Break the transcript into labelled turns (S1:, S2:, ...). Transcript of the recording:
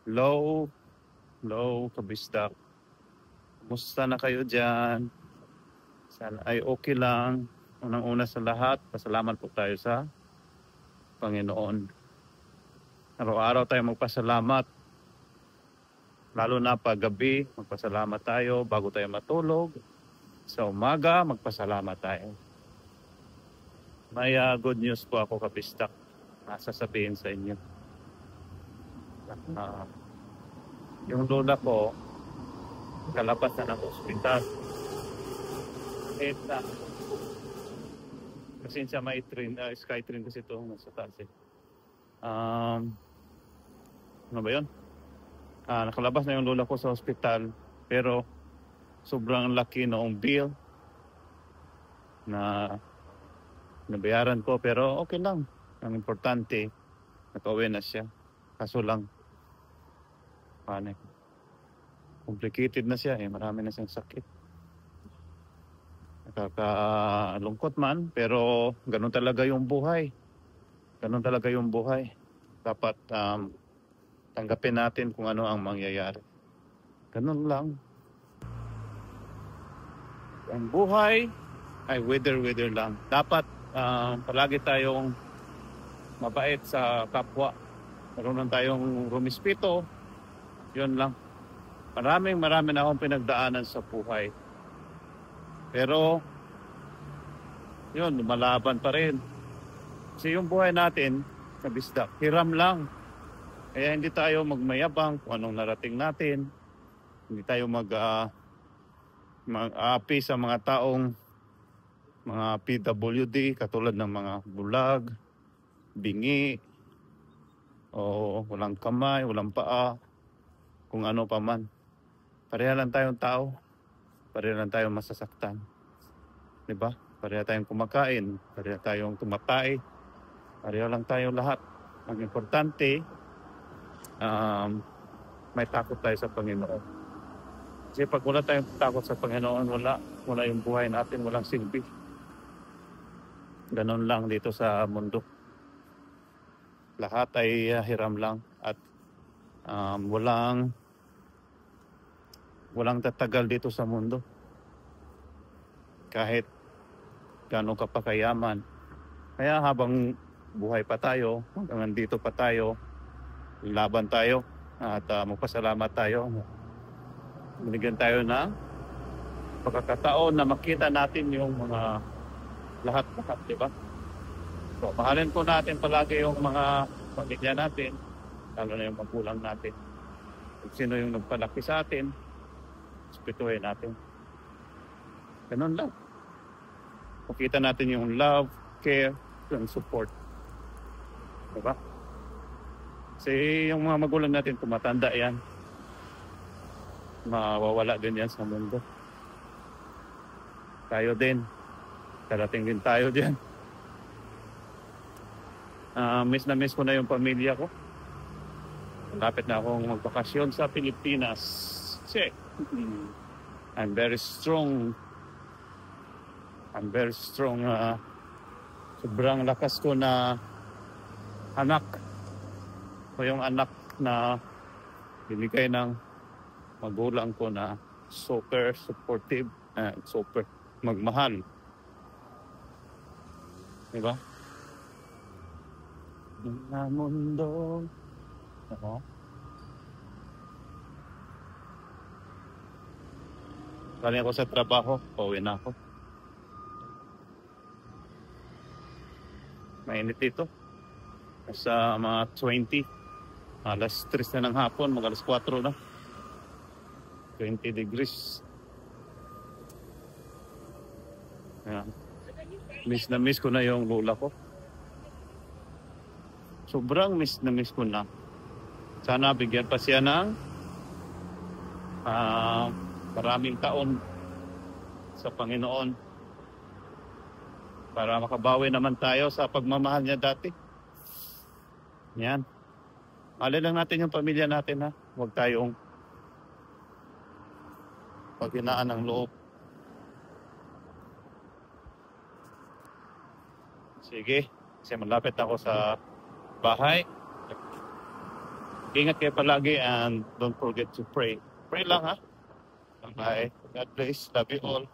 S1: Low, low, kabisdak. Kumusta na kayo dyan? Sana ay okay lang. Unang-una sa lahat, pasalamat po tayo sa Panginoon. Araw-araw tayo magpasalamat. Lalo na pag gabi, magpasalamat tayo bago tayo matulog. Sa umaga, magpasalamat tayo. May good news po ako, kabisdak. Sasabihin sa inyo. Yung lola ko, kalabas na ng ospital. Kasi siya may train, Skytrain kasi ito nasa taas eh. Ano ba yun? Nakalabas na yung lola ko sa ospital, pero sobrang laki noong bill na nabayaran ko, pero okay lang. Ang importante, nakauwi na siya. Kaso lang, complicated na siya eh. Marami na siyang sakit. Nakakalungkot man, pero ganun talaga yung buhay. Ganun talaga yung buhay. Dapat tanggapin natin kung ano ang mangyayari. Ganun lang. Ang buhay ay wither lang. Dapat palagi tayong mabait sa kapwa. Marunong tayong rumispito. Yun lang. Marami na akong pinagdaanan sa buhay. Pero, yun, lumalaban pa rin. Kasi yung buhay natin, kabisdak, hiram lang. Kaya hindi tayo magmayabang kung anong narating natin. Hindi tayo mag-aapi sa mga taong mga PWD, katulad ng mga bulag, bingi, o walang kamay, walang paa, kung ano pa man. Pareha lang tayong tao. Pareha lang tayong masasaktan. Diba? Pareha tayong kumakain. Pareha tayong tumatay. Pareha lang tayong lahat. Ang importante, may takot tayo sa Panginoon. Kasi pag wala tayong takot sa Panginoon, wala yung buhay natin, walang silbi. Ganon lang dito sa mundo. Lahat ay hiram lang at walang tatagal dito sa mundo. Kahit gaano ka pa kayaman. Kaya habang buhay pa tayo, hanggang nandito pa tayo, laban tayo at magpasalamat tayo. Binigyan tayo ng pagkakataon na makita natin yung mga lahat, di ba? So, mahalin po natin palagi yung mga pamilya natin, lalo na yung magulang natin. Kung sino yung nagpalaki sa atin, respetuhin natin. Ganun lang. Makita natin yung love, care, and support. Diba? Kasi yung mga magulang natin, tumatanda yan. Mawawala din yan sa mundo. Tayo din. Darating din tayo dyan. Miss na miss ko na yung pamilya ko. Malapit na akong magbakasyon sa Pilipinas. Check. I'm very strong. Sobrang lakas ko na anak. O yung anak na binigay ng magulang ko na super supportive, super magmahal. Diba? Na mundo. Ako. Galing ako sa trabaho, pauwi na ako. Mainit dito. Sa mga 20. Alas 3 na ng hapon, mag-alas 4 na. 20 degrees. Ayan. Miss na miss ko na yung lola ko. Sobrang miss na miss ko na. Sana bigyan pa siya ng maraming taon sa Panginoon para makabawi naman tayo sa pagmamahal niya dati. Yan. Mahalin lang natin yung pamilya natin, ha. Huwag tayong paghinaan ng loob. Sige, kasi malapit ako sa bahay. Ingat kayo palagi and don't forget to pray. Pray lang ha. Bye. God bless. Love you all.